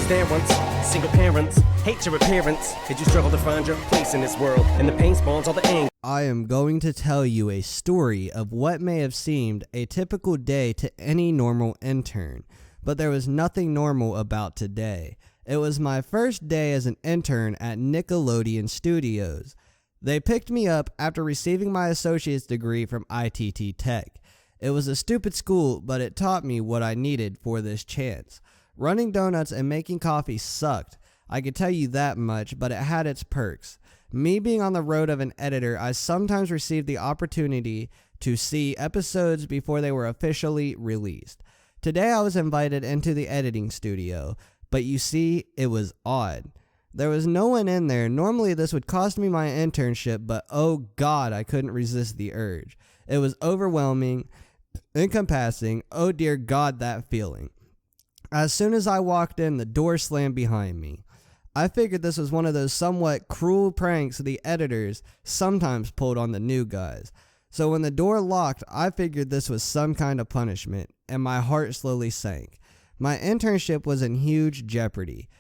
there once. Single parents hate your appearance, cause you struggle to find your place in this world, and the pain spawns all the anger. I am going to tell you a story of what may have seemed a typical day to any normal intern, but there was nothing normal about today. It was my first day as an intern at Nickelodeon Studios. They picked me up after receiving my associate's degree from ITT Tech. It was a stupid school, but it taught me what I needed for this chance. Running donuts and making coffee sucked, I could tell you that much, but it had its perks. Me being on the road of an editor, I sometimes received the opportunity to see episodes before they were officially released. Today I was invited into the editing studio, but you see, it was odd. There was no one in there. Normally this would cost me my internship, but oh god, I couldn't resist the urge. It was overwhelming, encompassing, oh dear god, that feeling. As soon as I walked in, the door slammed behind me. I figured this was one of those somewhat cruel pranks the editors sometimes pulled on the new guys. So when the door locked, I figured this was some kind of punishment, and my heart slowly sank. My internship was in huge jeopardy.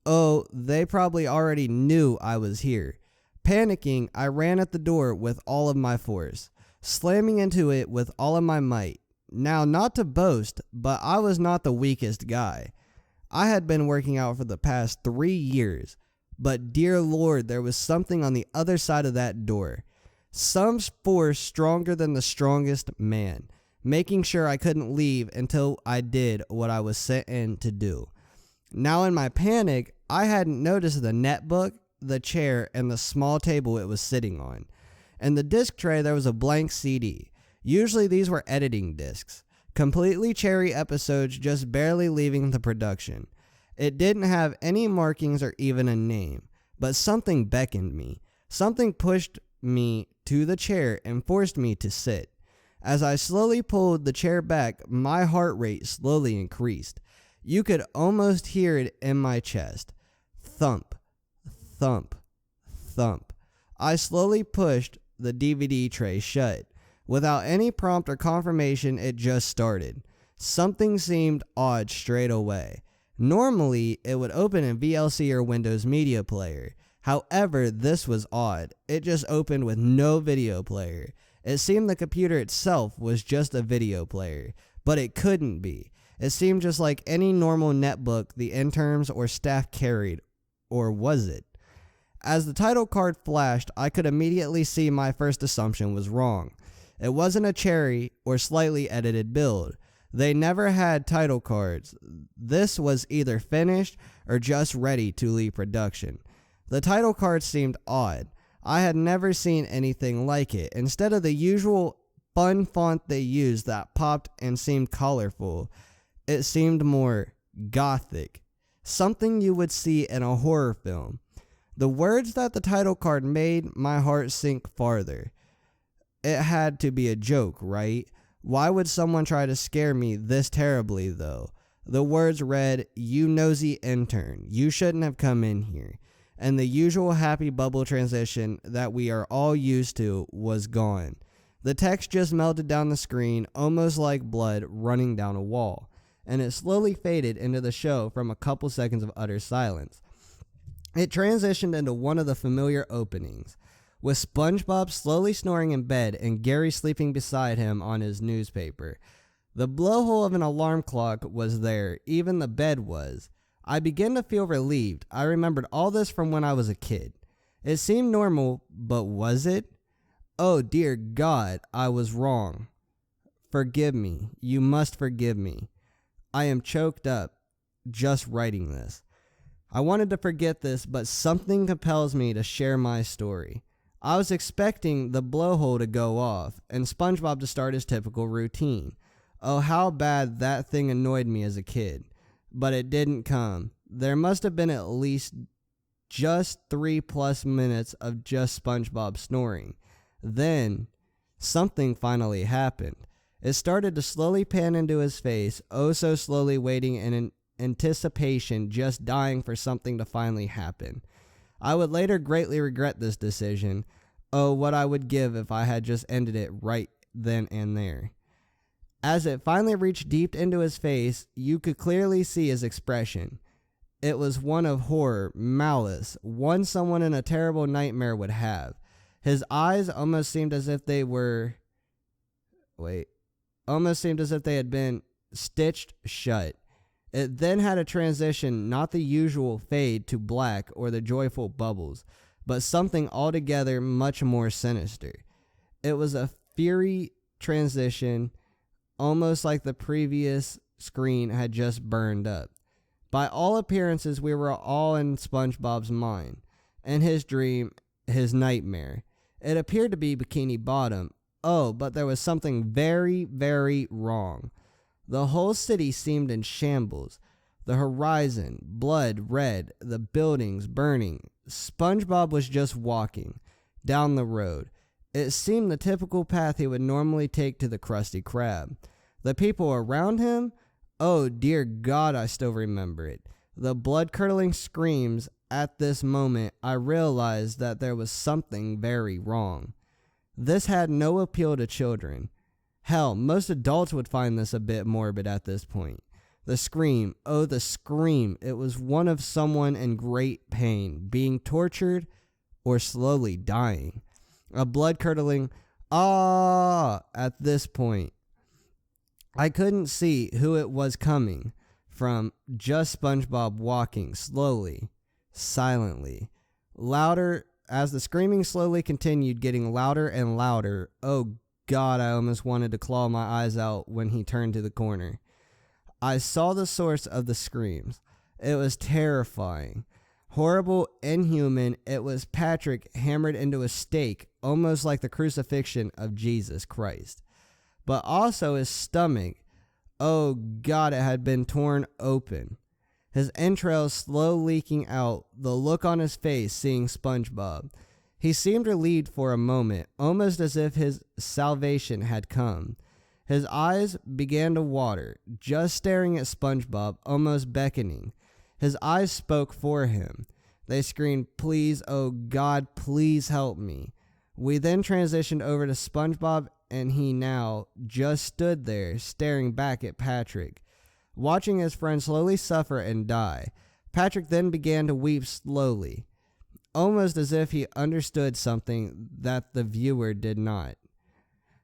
Oh, they probably already knew I was here. Panicking, I ran at the door with all of my force, slamming into it with all of my might. Now, not to boast, but I was not the weakest guy. I had been working out for the past 3 years, but dear Lord, there was something on the other side of that door. Some force stronger than the strongest man, making sure I couldn't leave until I did what I was sent in to do. Now in my panic, I hadn't noticed the netbook, the chair, and the small table it was sitting on. In the disc tray, there was a blank CD. Usually these were editing discs. Completely cherry episodes just barely leaving the production. It didn't have any markings or even a name, but something beckoned me. Something pushed me to the chair and forced me to sit. As I slowly pulled the chair back, my heart rate slowly increased. You could almost hear it in my chest. Thump, thump, thump. I slowly pushed the DVD tray shut. Without any prompt or confirmation, it just started. Something seemed odd straight away. Normally, it would open in VLC or Windows Media Player. However, this was odd. It just opened with no video player. It seemed the computer itself was just a video player, but it couldn't be. It seemed just like any normal netbook the interns or staff carried, or was it? As the title card flashed, I could immediately see my first assumption was wrong. It wasn't a cherry or slightly edited build. They never had title cards. This was either finished or just ready to leave production. The title card seemed odd. I had never seen anything like it. Instead of the usual fun font they used that popped and seemed colorful, it seemed more gothic. Something you would see in a horror film. The words that the title card made my heart sink farther. It had to be a joke, right? Why would someone try to scare me this terribly, though? The words read, "You nosy intern, you shouldn't have come in here." And the usual happy bubble transition that we are all used to was gone. The text just melted down the screen, almost like blood running down a wall, and it slowly faded into the show from a couple seconds of utter silence. It transitioned into one of the familiar openings, with SpongeBob slowly snoring in bed and Gary sleeping beside him on his newspaper. The blowhole of an alarm clock was there, even the bed was. I began to feel relieved. I remembered all this from when I was a kid. It seemed normal, but was it? Oh dear God, I was wrong. Forgive me. You must forgive me. I am choked up just writing this. I wanted to forget this, but something compels me to share my story. I was expecting the blowhole to go off and SpongeBob to start his typical routine. Oh, how bad that thing annoyed me as a kid. But it didn't come. There must have been at least just 3+ minutes of just SpongeBob snoring. Then, something finally happened. It started to slowly pan into his face, oh so slowly, waiting in anticipation, just dying for something to finally happen. I would later greatly regret this decision. Oh, what I would give if I had just ended it right then and there. As it finally reached deep into his face, you could clearly see his expression. It was one of horror, malice, one someone in a terrible nightmare would have. His eyes almost seemed as if they were... almost seemed as if they had been stitched shut. It then had a transition, not the usual fade to black or the joyful bubbles, but something altogether much more sinister. It was a fury transition, almost like the previous screen had just burned up. By all appearances, we were all in SpongeBob's mind, and his dream, his nightmare. It appeared to be Bikini Bottom. Oh, but there was something very, very wrong. The whole city seemed in shambles. The horizon, blood red, the buildings burning. SpongeBob was just walking down the road. It seemed the typical path he would normally take to the Krusty Krab. The people around him, oh dear God, I still remember it. The blood-curdling screams. At this moment, I realized that there was something very wrong. This had no appeal to children. Hell, most adults would find this a bit morbid at this point. The scream, oh the scream, it was one of someone in great pain, being tortured or slowly dying. A blood-curdling ah at this point. I couldn't see who it was coming from, just SpongeBob walking slowly, silently, louder as the screaming slowly continued, getting louder and louder. Oh God, I almost wanted to claw my eyes out when he turned to the corner. I saw the source of the screams. It was terrifying, horrible, inhuman. It was Patrick hammered into a stake, almost like the crucifixion of Jesus Christ. But also his stomach. Oh God, it had been torn open. His entrails slow leaking out, the look on his face seeing SpongeBob. He seemed relieved for a moment, almost as if his salvation had come. His eyes began to water, just staring at SpongeBob, almost beckoning. His eyes spoke for him. They screamed, "Please, oh God, please help me." We then transitioned over to SpongeBob, and he now just stood there, staring back at Patrick, watching his friend slowly suffer and die. Patrick then began to weep slowly, almost as if he understood something that the viewer did not.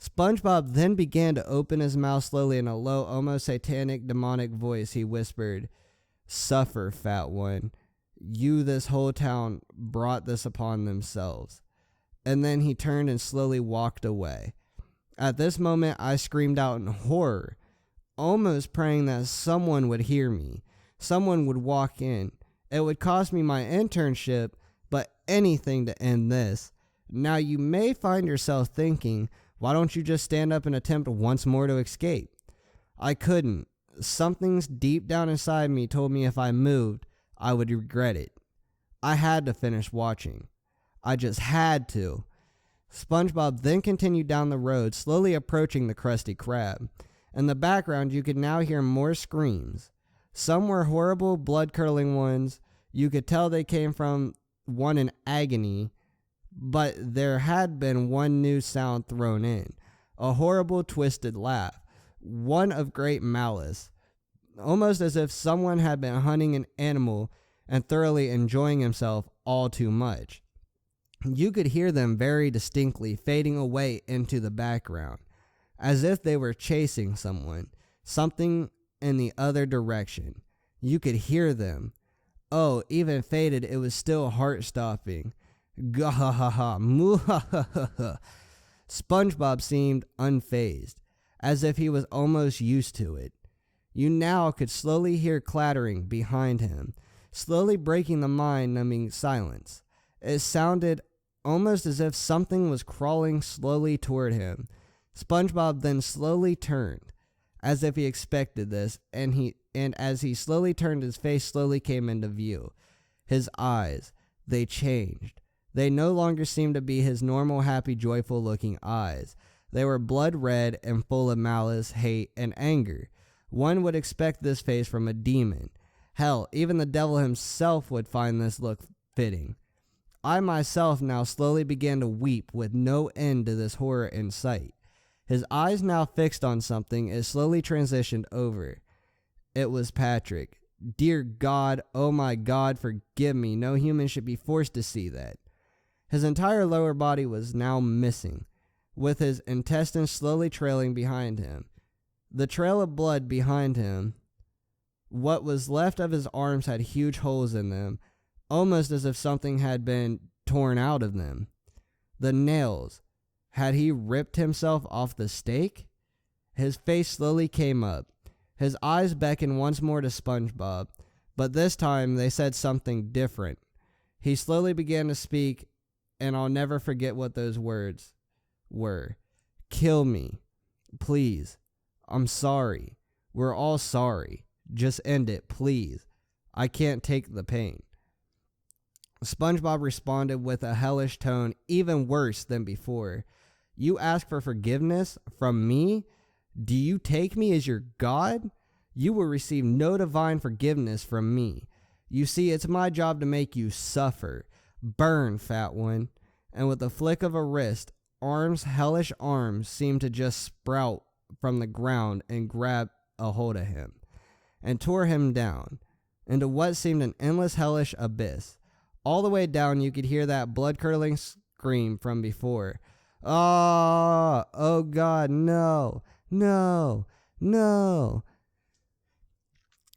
SpongeBob then began to open his mouth slowly in a low, almost satanic, demonic voice. He whispered, "Suffer, fat one. You, this whole town, brought this upon themselves." And then he turned and slowly walked away. At this moment, I screamed out in horror, almost praying that someone would hear me. Someone would walk in. It would cost me my internship, but anything to end this. Now you may find yourself thinking, why don't you just stand up and attempt once more to escape? I couldn't. Something deep down inside me told me if I moved, I would regret it. I had to finish watching. I just had to. SpongeBob then continued down the road, slowly approaching the Krusty Krab. In the background, you could now hear more screams. Some were horrible, blood-curdling ones. You could tell they came from one in agony, but there had been one new sound thrown in. A horrible, twisted laugh. One of great malice. Almost as if someone had been hunting an animal and thoroughly enjoying himself all too much. You could hear them very distinctly fading away into the background, as if they were chasing someone, something in the other direction. You could hear them. Oh, even faded, it was still heart-stopping. Gahahaha, muhahaha. SpongeBob seemed unfazed, as if he was almost used to it. You now could slowly hear clattering behind him, slowly breaking the mind-numbing silence. It sounded almost as if something was crawling slowly toward him. SpongeBob then slowly turned, as if he expected this, and as he slowly turned, his face slowly came into view. His eyes, they changed. They no longer seemed to be his normal, happy, joyful-looking eyes. They were blood red and full of malice, hate, and anger. One would expect this face from a demon. Hell, even the devil himself would find this look fitting. I myself now slowly began to weep with no end to this horror in sight. His eyes now fixed on something, it slowly transitioned over. It was Patrick, Dear God, oh my God, forgive me. No human should be forced to see that. His entire lower body was now missing, with his intestines slowly trailing behind him. The trail of blood behind him, what was left of his arms had huge holes in them, almost as if something had been torn out of them. The nails, had he ripped himself off the stake? His face slowly came up. His eyes beckoned once more to SpongeBob, but this time they said something different. He slowly began to speak, and I'll never forget what those words were. Kill me, please. I'm sorry. We're all sorry. Just end it, please. I can't take the pain. SpongeBob responded with a hellish tone even worse than before. You ask for forgiveness from me? Do you take me as your God? You will receive no divine forgiveness from me. You see, it's my job to make you suffer. Burn, fat one. And with a flick of a wrist, hellish arms seemed to just sprout from the ground and grab a hold of him, and tore him down into what seemed an endless hellish abyss. All the way down you could hear that blood-curdling scream from before. Ah! Oh God, no! No! No!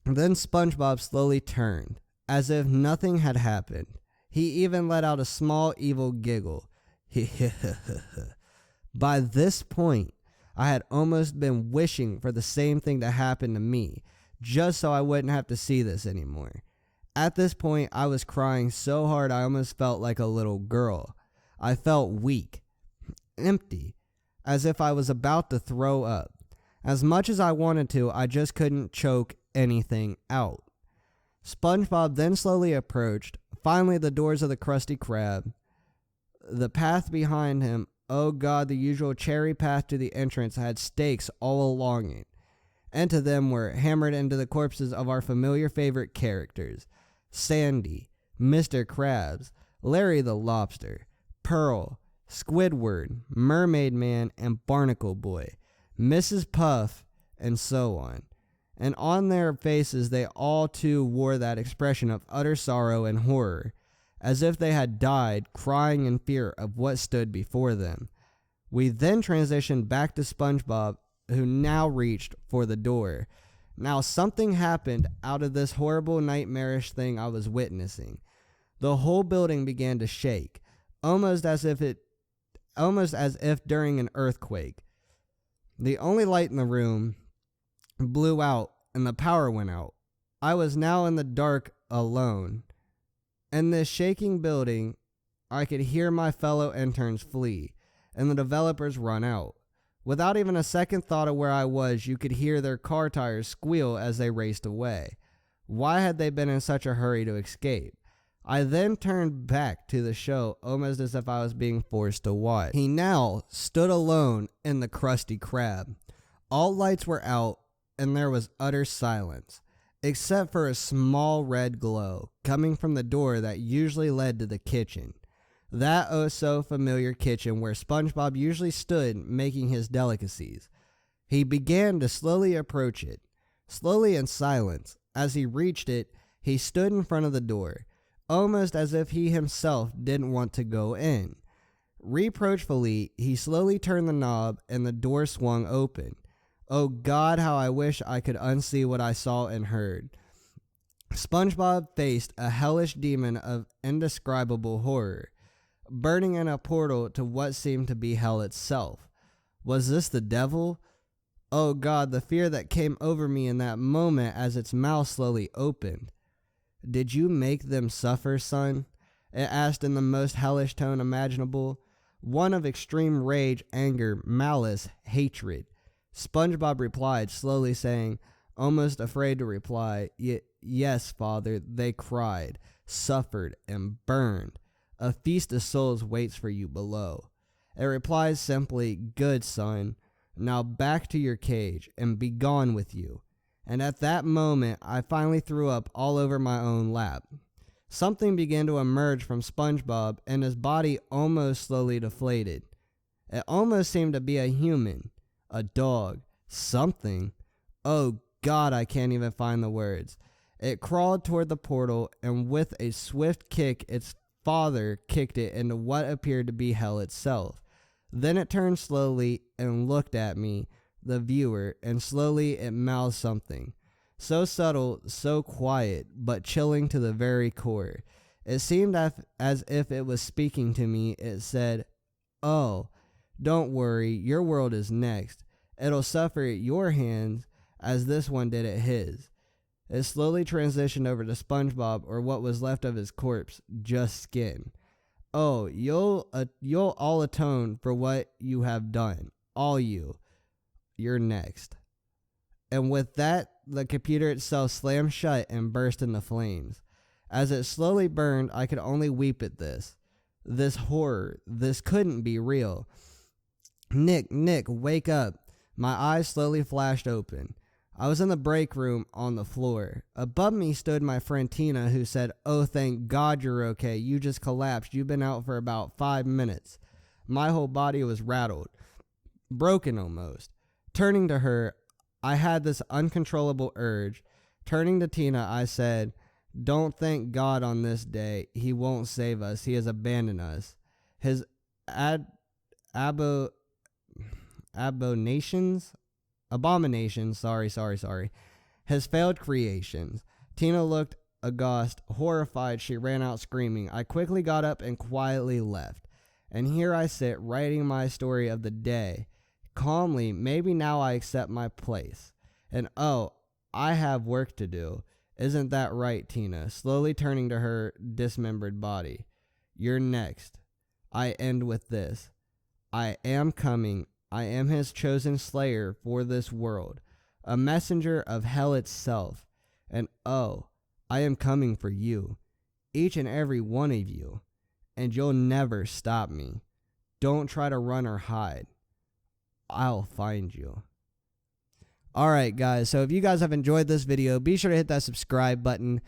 Then SpongeBob slowly turned, as if nothing had happened. He even let out a small evil giggle. By this point, I had almost been wishing for the same thing to happen to me, just so I wouldn't have to see this anymore. At this point, I was crying so hard I almost felt like a little girl. I felt weak, empty, as if I was about to throw up. As much as I wanted to, I just couldn't choke anything out. SpongeBob then slowly approached, finally the doors of the Krusty Krab. The path behind him, oh God, the usual cherry path to the entrance had stakes all along it. Into them were hammered into the corpses of our familiar favorite characters. Sandy, Mr. Krabs, Larry the Lobster, Pearl, Squidward, Mermaid Man, and Barnacle Boy, Mrs. Puff, and so on. And on their faces they all too wore that expression of utter sorrow and horror, as if they had died, crying in fear of what stood before them. We then transitioned back to SpongeBob, who now reached for the door. Now something happened out of this horrible nightmarish thing I was witnessing. The whole building began to shake, almost as if during an earthquake. The only light in the room blew out and the power went out. I was now in the dark alone. In this shaking building, I could hear my fellow interns flee and the developers run out. Without even a second thought of where I was, you could hear their car tires squeal as they raced away. Why had they been in such a hurry to escape? I then turned back to the show almost as if I was being forced to watch. He now stood alone in the Krusty Krab. All lights were out and there was utter silence, except for a small red glow coming from the door that usually led to the kitchen. That oh so familiar kitchen where SpongeBob usually stood making his delicacies. He began to slowly approach it, slowly in silence. As he reached it, he stood in front of the door, almost as if he himself didn't want to go in. Reproachfully, he slowly turned the knob and the door swung open. Oh God, how I wish I could unsee what I saw and heard. SpongeBob faced a hellish demon of indescribable horror, burning in a portal to what seemed to be hell itself. Was this the devil? Oh God, the fear that came over me in that moment as its mouth slowly opened. Did you make them suffer, son? It asked in the most hellish tone imaginable, one of extreme rage, anger, malice, hatred. SpongeBob replied, slowly saying, almost afraid to reply, yes, father, they cried, suffered, and burned. A feast of souls waits for you below. It replies simply, good son, now back to your cage, and be gone with you. And at that moment, I finally threw up all over my own lap. Something began to emerge from SpongeBob, and his body almost slowly deflated. It almost seemed to be a human, a dog, something. Oh God, I can't even find the words. It crawled toward the portal, and with a swift kick, its father kicked it into what appeared to be hell itself. Then it turned slowly and looked at me, the viewer, and slowly it mouthed something. So subtle, so quiet, but chilling to the very core. It seemed as if it was speaking to me. It said, "Oh, don't worry, your world is next. It'll suffer at your hands as this one did at his." It slowly transitioned over to SpongeBob, or what was left of his corpse, just skin. "Oh, you'll all atone for what you have done. All you. You're next." And with that, the computer itself slammed shut and burst into flames. As it slowly burned, I could only weep at this. This horror. This couldn't be real. Nick, wake up." My eyes slowly flashed open. I was in the break room on the floor. Above me stood my friend Tina, who said, "Oh, thank God you're okay. You just collapsed. You've been out for about 5 minutes." My whole body was rattled, broken almost. Turning to her, I had this uncontrollable urge. Turning to Tina, I said, "Don't thank God on this day. He won't save us. He has abandoned us. His abominations, sorry, his failed creations." Tina looked aghast, horrified. She ran out screaming. I quickly got up and quietly left. And here I sit, writing my story of the day. Calmly, maybe now I accept my place. And oh, I have work to do. Isn't that right, Tina? Slowly turning to her dismembered body. "You're next." I end with this. I am coming. I am his chosen slayer for this world, a messenger of hell itself. And oh, I am coming for you, each and every one of you, and you'll never stop me. Don't try to run or hide. I'll find you. Alright guys, so if you guys have enjoyed this video, be sure to hit that subscribe button.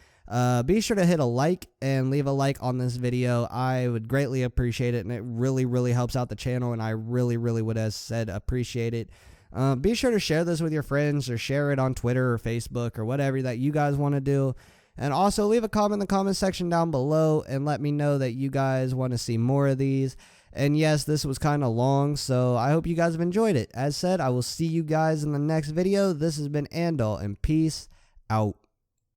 Be sure to hit a like and leave a like on this video. I would greatly appreciate it, and it really helps out the channel, and I really would, as said, appreciate it. Be sure to share this with your friends, or share it on Twitter or Facebook or whatever that you guys want to do. And also leave a comment in the comment section down below and let me know that you guys want to see more of these. And yes, this was kind of long, so I hope you guys have enjoyed it. As said, I will see you guys in the next video. This has been Andaull, and peace out.